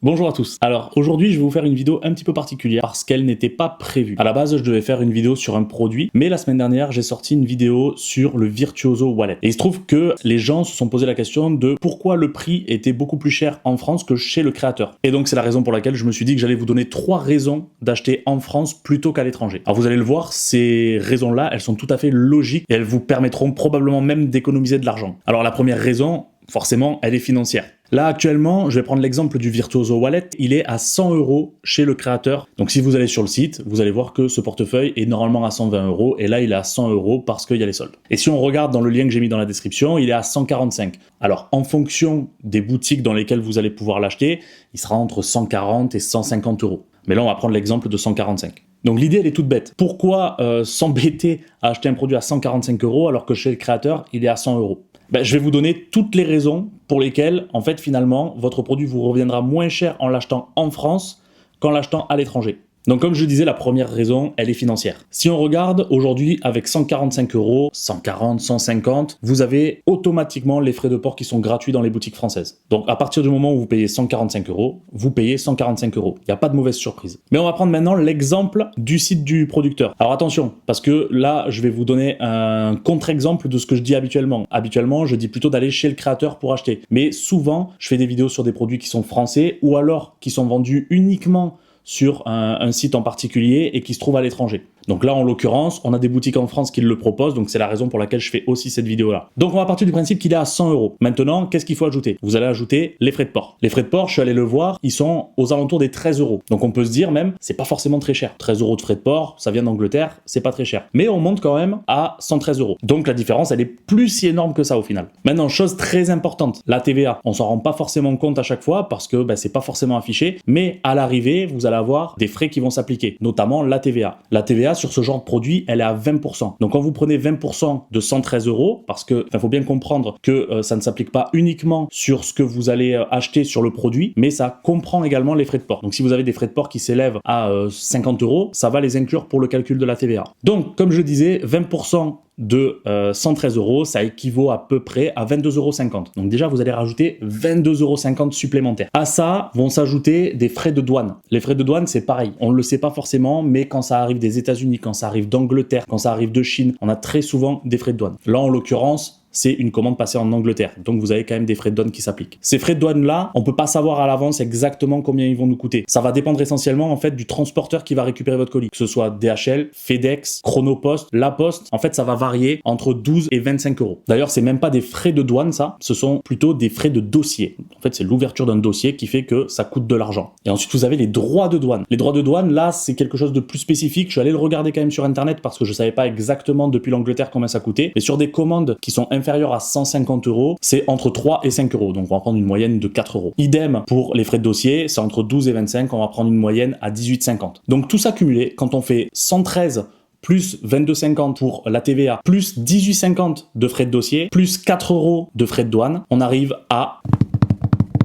Bonjour à tous. Alors aujourd'hui je vais vous faire une vidéo un petit peu particulière parce qu'elle n'était pas prévue. À la base je devais faire une vidéo sur un produit, mais la semaine dernière j'ai sorti une vidéo sur le Virtuoso Wallet. Et il se trouve que les gens se sont posé la question de pourquoi le prix était beaucoup plus cher en France que chez le créateur. Et donc c'est la raison pour laquelle je me suis dit que j'allais vous donner 3 raisons d'acheter en France plutôt qu'à l'étranger. Alors vous allez le voir, ces raisons-là, elles sont tout à fait logiques et elles vous permettront probablement même d'économiser de l'argent. Alors la première raison, forcément, elle est financière. Là, actuellement, je vais prendre l'exemple du Virtuoso Wallet. Il est à 100 € chez le créateur. Donc, si vous allez sur le site, vous allez voir que ce portefeuille est normalement à 120 € et là, il est à 100 € parce qu'il y a les soldes. Et si on regarde dans le lien que j'ai mis dans la description, il est à 145. Alors, en fonction des boutiques dans lesquelles vous allez pouvoir l'acheter, il sera entre 140 et 150 €. Mais là, on va prendre l'exemple de 145. Donc l'idée elle est toute bête. Pourquoi s'embêter à acheter un produit à 145 € alors que chez le créateur il est à 100 €? Je vais vous donner toutes les raisons pour lesquelles en fait finalement votre produit vous reviendra moins cher en l'achetant en France qu'en l'achetant à l'étranger. Donc comme je disais, la première raison, elle est financière. Si on regarde aujourd'hui avec 145 €, 140, 150, vous avez automatiquement les frais de port qui sont gratuits dans les boutiques françaises. Donc à partir du moment où vous payez 145 €, vous payez 145 €. Il n'y a pas de mauvaise surprise. Mais on va prendre maintenant l'exemple du site du producteur. Alors attention, parce que là, je vais vous donner un contre-exemple de ce que je dis habituellement. Habituellement, je dis plutôt d'aller chez le créateur pour acheter. Mais souvent, je fais des vidéos sur des produits qui sont français ou alors qui sont vendus uniquement sur un site en particulier et qui se trouve à l'étranger. Donc là, en l'occurrence, on a des boutiques en France qui le proposent, donc c'est la raison pour laquelle je fais aussi cette vidéo-là. Donc on va partir du principe qu'il est à 100 €. Maintenant, qu'est-ce qu'il faut ajouter? Vous allez ajouter les frais de port. Les frais de port, je suis allé le voir, ils sont aux alentours des 13 €. Donc on peut se dire même, c'est pas forcément très cher. 13 € de frais de port, ça vient d'Angleterre, c'est pas très cher. Mais on monte quand même à 113 €. Donc la différence, elle est plus si énorme que ça au final. Maintenant, chose très importante, la TVA. On s'en rend pas forcément compte à chaque fois parce que c'est pas forcément affiché, mais à l'arrivée, vous allez avoir des frais qui vont s'appliquer, notamment la TVA. La TVA sur ce genre de produit, elle est à 20%. Donc quand vous prenez 20% de 113 €, parce que faut bien comprendre que ça ne s'applique pas uniquement sur ce que vous allez acheter sur le produit, mais ça comprend également les frais de port. Donc si vous avez des frais de port qui s'élèvent à 50 €, ça va les inclure pour le calcul de la TVA. Donc comme je disais, 20% de 113 €, ça équivaut à peu près à 22,50 €. Donc déjà, vous allez rajouter 22,50 € supplémentaires. À ça, vont s'ajouter des frais de douane. Les frais de douane, c'est pareil. On ne le sait pas forcément, mais quand ça arrive des États-Unis, quand ça arrive d'Angleterre, quand ça arrive de Chine, on a très souvent des frais de douane. Là, en l'occurrence, c'est une commande passée en Angleterre. Donc vous avez quand même des frais de douane qui s'appliquent. Ces frais de douane-là, on peut pas savoir à l'avance exactement combien ils vont nous coûter. Ça va dépendre essentiellement en fait du transporteur qui va récupérer votre colis. Que ce soit DHL, FedEx, Chronopost, La Poste. En fait, ça va varier entre 12 et 25 €. D'ailleurs, c'est même pas des frais de douane, ça. Ce sont plutôt des frais de dossier. En fait, c'est l'ouverture d'un dossier qui fait que ça coûte de l'argent. Et ensuite, vous avez les droits de douane. Les droits de douane, là, c'est quelque chose de plus spécifique. Je suis allé le regarder quand même sur Internet parce que je savais pas exactement depuis l'Angleterre combien ça coûtait. Mais sur des commandes qui sont inférieur à 150 €, c'est entre 3 et 5 €. Donc on va prendre une moyenne de 4 €. Idem pour les frais de dossier, c'est entre 12 et 25, on va prendre une moyenne à 18,50. Donc tout ça cumulé, quand on fait 113 plus 22,50 pour la TVA, plus 18,50 de frais de dossier, plus 4 € de frais de douane, on arrive à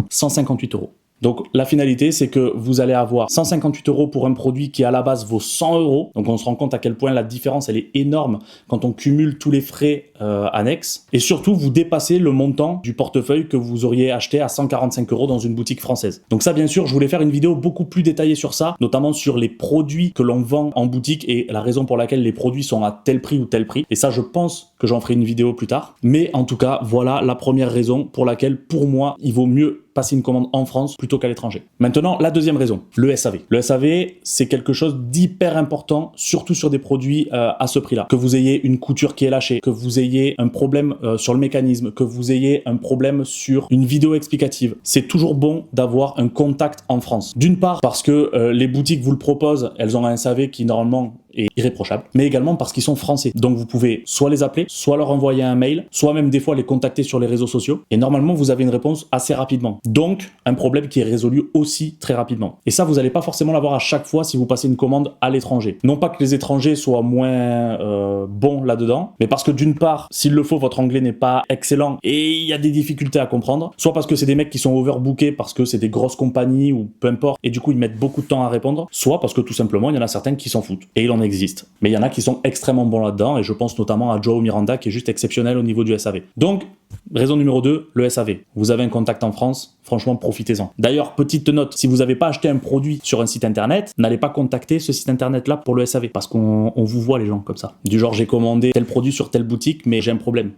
158 €. Donc la finalité, c'est que vous allez avoir 158 € pour un produit qui à la base vaut 100 €. Donc on se rend compte à quel point la différence elle est énorme quand on cumule tous les frais annexes. Et surtout, vous dépassez le montant du portefeuille que vous auriez acheté à 145 € dans une boutique française. Donc ça, bien sûr, je voulais faire une vidéo beaucoup plus détaillée sur ça, notamment sur les produits que l'on vend en boutique et la raison pour laquelle les produits sont à tel prix ou tel prix. Et ça, je pense que j'en ferai une vidéo plus tard. Mais en tout cas, voilà la première raison pour laquelle, pour moi, il vaut mieux passer une commande en France plutôt qu'à l'étranger. Maintenant, la deuxième raison, le SAV. Le SAV, c'est quelque chose d'hyper important, surtout sur des produits à ce prix-là. Que vous ayez une couture qui est lâchée, que vous ayez un problème sur le mécanisme, que vous ayez un problème sur une vidéo explicative, c'est toujours bon d'avoir un contact en France. D'une part, parce que les boutiques vous le proposent, elles ont un SAV qui normalement est irréprochable, mais également parce qu'ils sont français. Donc vous pouvez soit les appeler, soit leur envoyer un mail, soit même des fois les contacter sur les réseaux sociaux, et normalement vous avez une réponse assez rapidement. Donc un problème qui est résolu aussi très rapidement. Et ça, vous n'allez pas forcément l'avoir à chaque fois si vous passez une commande à l'étranger. Non pas que les étrangers soient moins bons là-dedans, mais parce que d'une part, s'il le faut, votre anglais n'est pas excellent et il y a des difficultés à comprendre, soit parce que c'est des mecs qui sont overbookés parce que c'est des grosses compagnies ou peu importe, et du coup ils mettent beaucoup de temps à répondre, soit parce que tout simplement il y en a certains qui s'en foutent. Et il en existe. Mais il y en a qui sont extrêmement bons là-dedans, et je pense notamment à Joao Miranda, qui est juste exceptionnel au niveau du SAV. Donc, raison numéro 2, le SAV. Vous avez un contact en France, franchement, profitez-en. D'ailleurs, petite note, si vous n'avez pas acheté un produit sur un site internet, n'allez pas contacter ce site internet-là pour le SAV, parce qu'on vous voit les gens comme ça. Du genre, j'ai commandé tel produit sur telle boutique, mais j'ai un problème.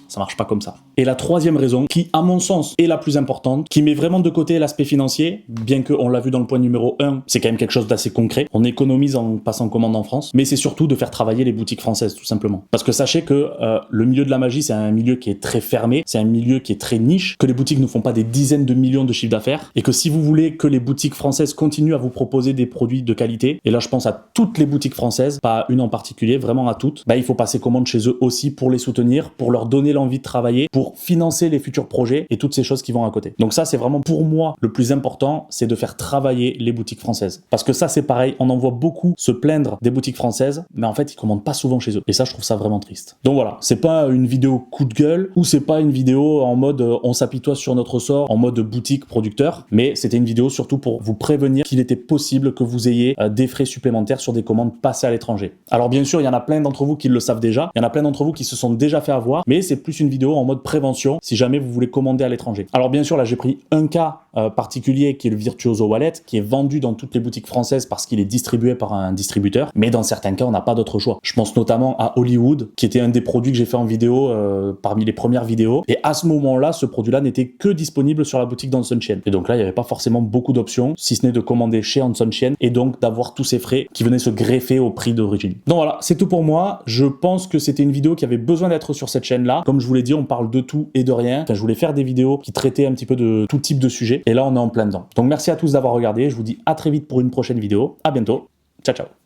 Ça marche pas comme ça. Et la troisième raison, qui à mon sens est la plus importante, qui met vraiment de côté l'aspect financier, bien qu'on l'a vu dans le point numéro 1, c'est quand même quelque chose d'assez concret. On économise en passant commande en France, mais c'est surtout de faire travailler les boutiques françaises, tout simplement. Parce que sachez que le milieu de la magie, c'est un milieu qui est très fermé, c'est un milieu qui est très niche, que les boutiques ne font pas des dizaines de millions de chiffres d'affaires, et que si vous voulez que les boutiques françaises continuent à vous proposer des produits de qualité, et là je pense à toutes les boutiques françaises, pas une en particulier, vraiment à toutes, bah, il faut passer commande chez eux aussi pour les soutenir, pour leur donner l'envie de travailler, pour financer les futurs projets et toutes ces choses qui vont à côté. Donc ça, c'est vraiment pour moi le plus important, c'est de faire travailler les boutiques françaises. Parce que ça, c'est pareil, on en voit beaucoup se plaindre des boutiques françaises, mais en fait, ils commandent pas souvent chez eux. Et ça, je trouve ça vraiment triste. Donc voilà, c'est pas une vidéo coup de gueule, ou c'est pas une vidéo en mode on s'apitoie sur notre sort, en mode boutique producteur, mais c'était une vidéo surtout pour vous prévenir qu'il était possible que vous ayez des frais supplémentaires sur des commandes passées à l'étranger. Alors bien sûr, il y en a plein d'entre vous qui le savent déjà, il y en a plein d'entre vous qui se sont déjà fait avoir, mais c'est plus une vidéo en mode prévention si jamais vous voulez commander à l'étranger. Alors bien sûr, là j'ai pris un cas particulier qui est le Virtuoso Wallet, qui est vendu dans toutes les boutiques françaises parce qu'il est distribué par un distributeur, mais dans certains cas on n'a pas d'autre choix. Je pense notamment à Hollywood, qui était un des produits que j'ai fait en vidéo parmi les premières vidéos, et à ce moment-là, ce produit-là n'était que disponible sur la boutique d'Hanson Chien. Et donc là, il n'y avait pas forcément beaucoup d'options, si ce n'est de commander chez Hanson Chien, et donc d'avoir tous ces frais qui venaient se greffer au prix d'origine. Donc voilà, c'est tout pour moi. Je pense que c'était une vidéo qui avait besoin d'être sur cette chaîne-là. Comme je vous l'ai dit, on parle de tout et de rien. Enfin, je voulais faire des vidéos qui traitaient un petit peu de tout type de sujet. Et là, on est en plein dedans. Donc merci à tous d'avoir regardé. Je vous dis à très vite pour une prochaine vidéo. À bientôt. Ciao, ciao.